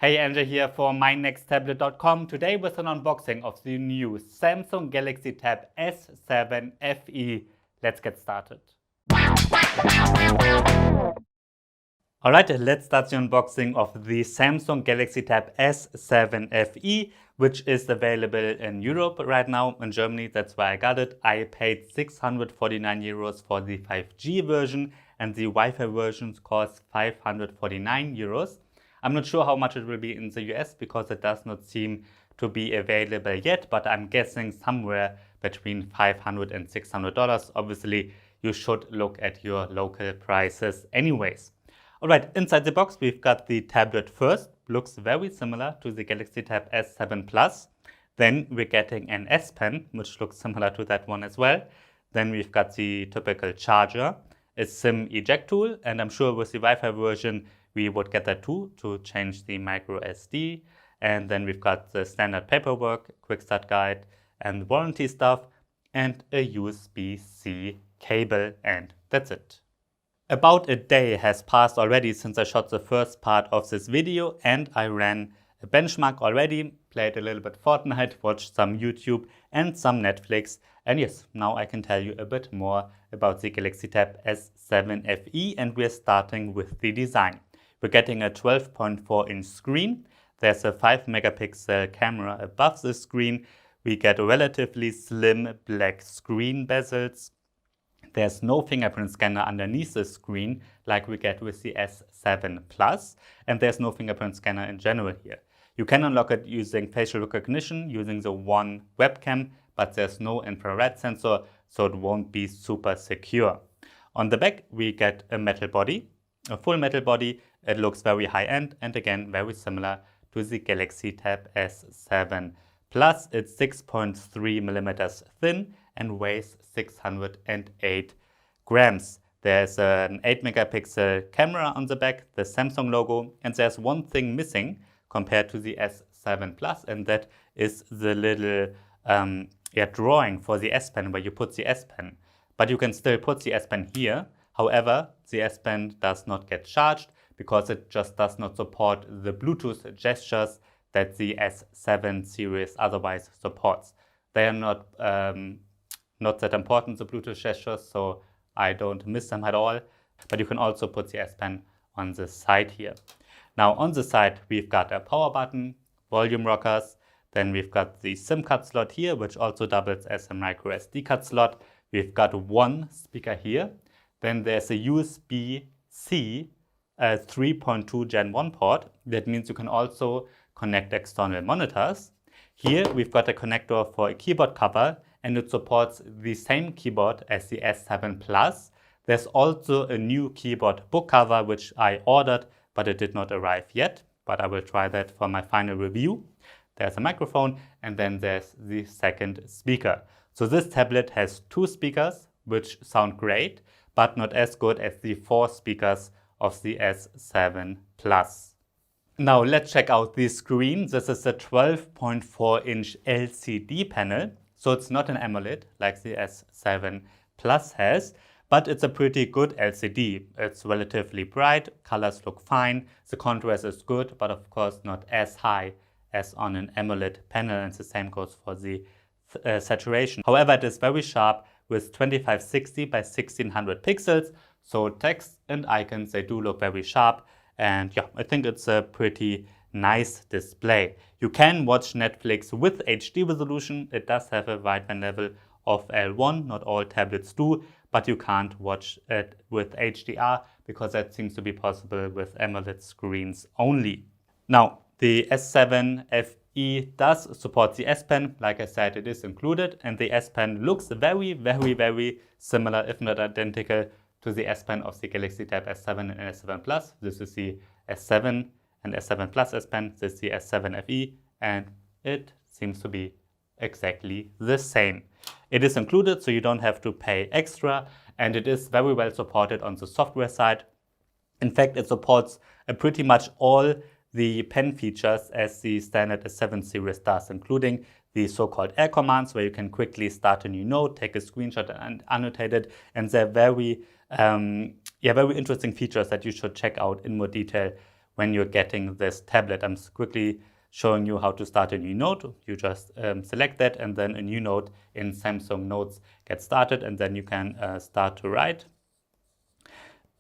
Hey, Andrew here for mynexttablet.com. Today with an unboxing of the new Samsung Galaxy Tab S7 FE. Let's get started. Alright, let's start the unboxing of the Samsung Galaxy Tab S7 FE, which is available in Europe right now. In Germany, that's why I got it. I paid 649 euros for the 5G version, and the Wi-Fi versions cost 549 euros. I'm not sure how much it will be in the US because it does not seem to be available yet, but I'm guessing somewhere between $500 and $600. Obviously, you should look at your local prices anyways. Alright, inside the box we've got the tablet first. Looks very similar to the Galaxy Tab S7 Plus. Then we're getting an S Pen, which looks similar to that one as well. Then we've got the typical charger, a SIM eject tool, and I'm sure with the Wi-Fi version we would get that too to change the micro SD. And then we've got the standard paperwork, quick start guide, and warranty stuff, and a USB-C cable, and that's it. About a day has passed already since I shot the first part of this video, and I ran a benchmark already, played a little bit Fortnite, watched some YouTube and some Netflix, and yes, now I can tell you a bit more about the Galaxy Tab S7 FE, and we're starting with the design. We're getting a 12.4-inch screen. There's a 5-megapixel camera above the screen. We get relatively slim black screen bezels. There's no fingerprint scanner underneath the screen like we get with the S7 Plus, and there's no fingerprint scanner in general here. You can unlock it using facial recognition using the one webcam, but there's no infrared sensor, so it won't be super secure. On the back, we get a metal body, a full metal body. It looks very high-end and again very similar to the Galaxy Tab S7 Plus. It's 6.3 millimeters thin and weighs 608 grams. There's an 8-megapixel camera on the back, the Samsung logo, and there's one thing missing compared to the S7 Plus, and that is the little drawing for the S Pen where you put the S Pen. But you can still put the S Pen here. However, the S Pen does not get charged because it just does not support the Bluetooth gestures that the S7 series otherwise supports. They are not that important, the Bluetooth gestures, so I don't miss them at all. But you can also put the S Pen on the side here. Now on the side we've got a power button, volume rockers, then we've got the SIM card slot here, which also doubles as a micro SD card slot. We've got one speaker here. Then there's a USB-C 3.2 Gen 1 port. That means you can also connect external monitors. Here we've got a connector for a keyboard cover, and it supports the same keyboard as the S7 Plus. There's also a new keyboard book cover which I ordered, but it did not arrive yet, but I will try that for my final review. There's a microphone, and then there's the second speaker. So this tablet has two speakers which sound great, but not as good as the 4 speakers of the S7 Plus. Now let's check out the screen. This is a 12.4-inch LCD panel. So it's not an AMOLED like the S7 Plus has, but it's a pretty good LCD. It's relatively bright, colors look fine, the contrast is good, but of course not as high as on an AMOLED panel, and the same goes for the saturation. However, it is very sharp with 2560 by 1600 pixels, so text and icons, they do look very sharp, and yeah, I think it's a pretty nice display. You can watch Netflix with HD resolution. It does have a wideband level of L1, not all tablets do, but you can't watch it with HDR because that seems to be possible with AMOLED screens only. Now, the S7 FE does support the S Pen. Like I said, it is included, and the S Pen looks very, very, very similar, if not identical, to the S Pen of the Galaxy Tab S7 and S7 Plus. This is the S7 and S7 Plus S Pen. This is the S7 FE, and it seems to be exactly the same. It is included, so you don't have to pay extra, and it is very well supported on the software side. In fact, it supports pretty much all the pen features as the standard S7 series does, including the so-called air commands, where you can quickly start a new note, take a screenshot and annotate it. And they're very interesting features that you should check out in more detail when you're getting this tablet. I'm quickly showing you how to start a new note. You just select that, and then a new note in Samsung Notes gets started, and then you can start to write.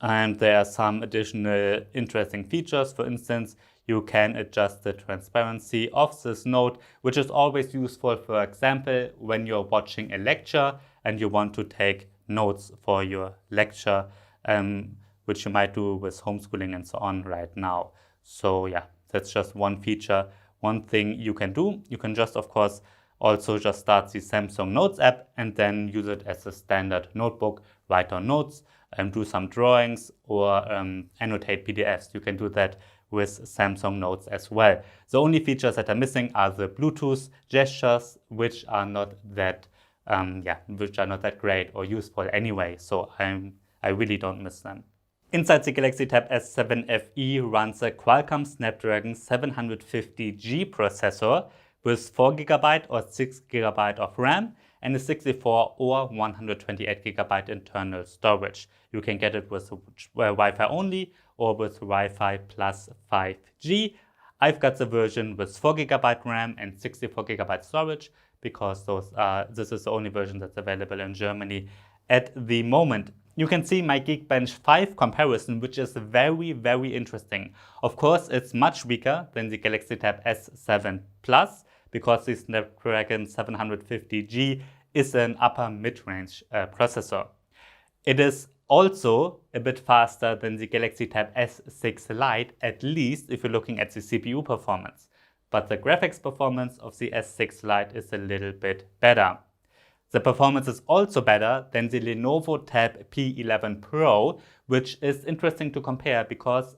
And there are some additional interesting features. For instance, you can adjust the transparency of this note, which is always useful, for example, when you're watching a lecture and you want to take notes for your lecture, which you might do with homeschooling and so on right now. So yeah, that's just one feature. One thing you can do, you can just, of course, also just start the Samsung Notes app and then use it as a standard notebook, write down notes, do some drawings, or annotate PDFs. You can do that with Samsung Notes as well. The only features that are missing are the Bluetooth gestures, which are not that great or useful anyway. So I really don't miss them. Inside the Galaxy Tab S7 FE runs a Qualcomm Snapdragon 750G processor with 4GB or 6GB of RAM and a 64 or 128GB internal storage. You can get it with Wi-Fi only or with Wi-Fi plus 5G. I've got the version with 4GB RAM and 64GB storage because this is the only version that's available in Germany at the moment. You can see my Geekbench 5 comparison, which is very, very interesting. Of course, it's much weaker than the Galaxy Tab S7 Plus because the Snapdragon 750G is an upper mid-range processor. It is also a bit faster than the Galaxy Tab S6 Lite, at least if you're looking at the CPU performance. But the graphics performance of the S6 Lite is a little bit better. The performance is also better than the Lenovo Tab P11 Pro, which is interesting to compare because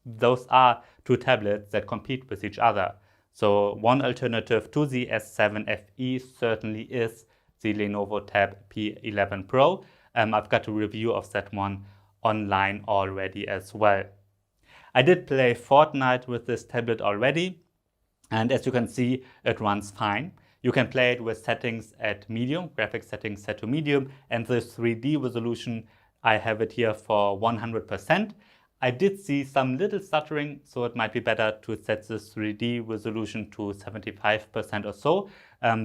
those are two tablets that compete with each other. So one alternative to the S7 FE certainly is the Lenovo Tab P11 Pro. I've got a review of that one online already as well. I did play Fortnite with this tablet already, and as you can see, it runs fine. You can play it with settings at medium, graphics settings set to medium, and the 3D resolution, I have it here for 100%. I did see some little stuttering, so it might be better to set the 3D resolution to 75% or so,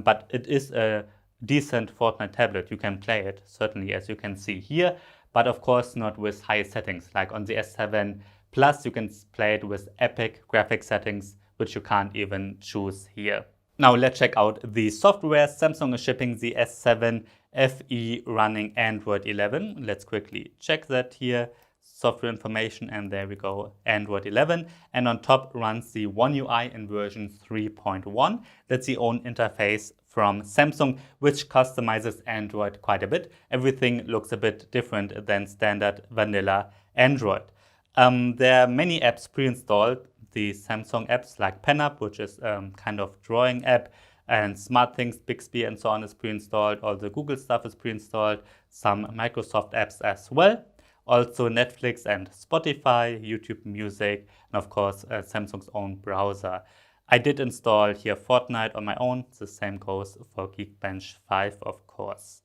but it is a decent Fortnite tablet. You can play it, certainly, as you can see here, but of course not with high settings. Like on the S7 Plus, you can play it with epic graphic settings, which you can't even choose here. Now let's check out the software. Samsung is shipping the S7 FE running Android 11. Let's quickly check that here. Software information, and there we go, Android 11. And on top runs the One UI in version 3.1. That's the own interface from Samsung, which customizes Android quite a bit. Everything looks a bit different than standard vanilla Android. There are many apps pre-installed. The Samsung apps like PenUp, which is kind of drawing app, and SmartThings, Bixby, and so on is pre-installed. All the Google stuff is pre-installed. Some Microsoft apps as well. Also Netflix and Spotify, YouTube Music, and of course Samsung's own browser. I did install here Fortnite on my own. The same goes for Geekbench 5, of course.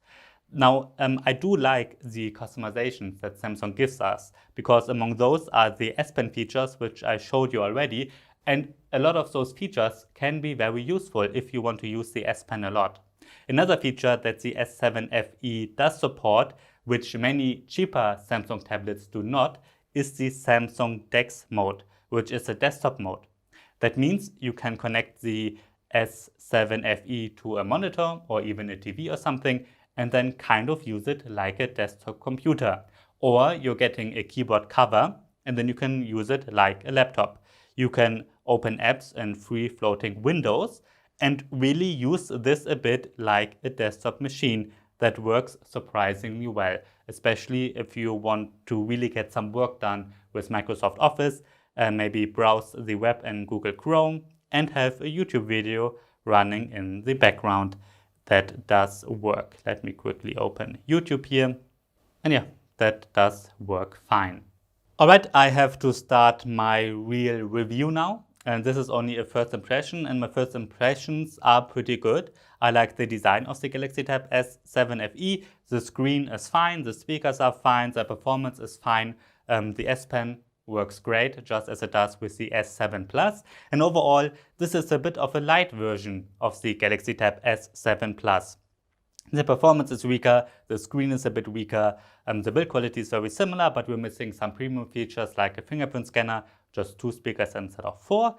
Now, I do like the customizations that Samsung gives us, because among those are the S Pen features, which I showed you already. And a lot of those features can be very useful if you want to use the S Pen a lot. Another feature that the S7 FE does support, which many cheaper Samsung tablets do not, is the Samsung DeX mode, which is a desktop mode. That means you can connect the S7 FE to a monitor or even a TV or something, and then kind of use it like a desktop computer. Or you're getting a keyboard cover, and then you can use it like a laptop. You can open apps in free floating windows and really use this a bit like a desktop machine that works surprisingly well, especially if you want to really get some work done with Microsoft Office, maybe browse the web in Google Chrome and have a YouTube video running in the background. That does work. Let me quickly open YouTube here. And yeah, that does work fine. All right, I have to start my real review now. And this is only a first impression, and my first impressions are pretty good. I like the design of the Galaxy Tab S7 FE. The screen is fine, the speakers are fine, the performance is fine. The S Pen works great, just as it does with the S7 Plus. And overall, this is a bit of a light version of the Galaxy Tab S7 Plus. The performance is weaker, the screen is a bit weaker, the build quality is very similar, but we're missing some premium features like a fingerprint scanner, just 2 speakers instead of 4.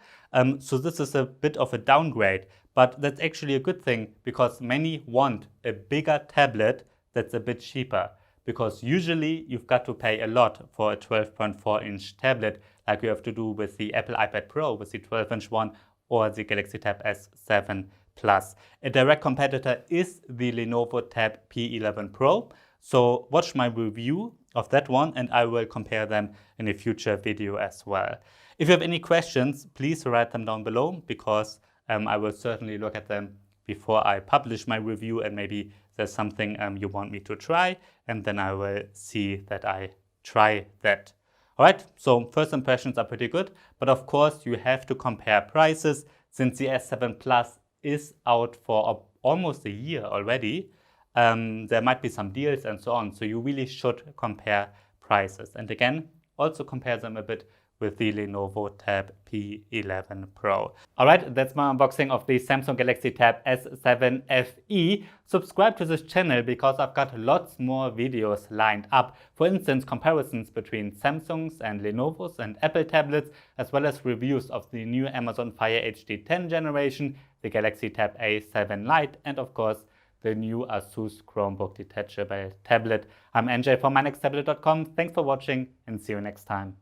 So this is a bit of a downgrade, but that's actually a good thing because many want a bigger tablet that's a bit cheaper. Because usually you've got to pay a lot for a 12.4-inch tablet like you have to do with the Apple iPad Pro, with the 12-inch one, or the Galaxy Tab S7 Plus. A direct competitor is the Lenovo Tab P11 Pro. So watch my review of that one and I will compare them in a future video as well. If you have any questions, please write them down below because I will certainly look at them before I publish my review, and maybe there's something you want me to try, and then I will see that I try that. Alright, so first impressions are pretty good, but of course you have to compare prices since the S7 Plus is out for almost a year already. There might be some deals and so on, so you really should compare prices. And again, also compare them a bit with the Lenovo Tab P11 Pro. Alright, that's my unboxing of the Samsung Galaxy Tab S7 FE. Subscribe to this channel because I've got lots more videos lined up. For instance, comparisons between Samsung's and Lenovo's and Apple tablets, as well as reviews of the new Amazon Fire HD 10 generation, the Galaxy Tab A7 Lite, and of course, the new Asus Chromebook detachable tablet. I'm NJ from mynexttablet.com. Thanks for watching and see you next time.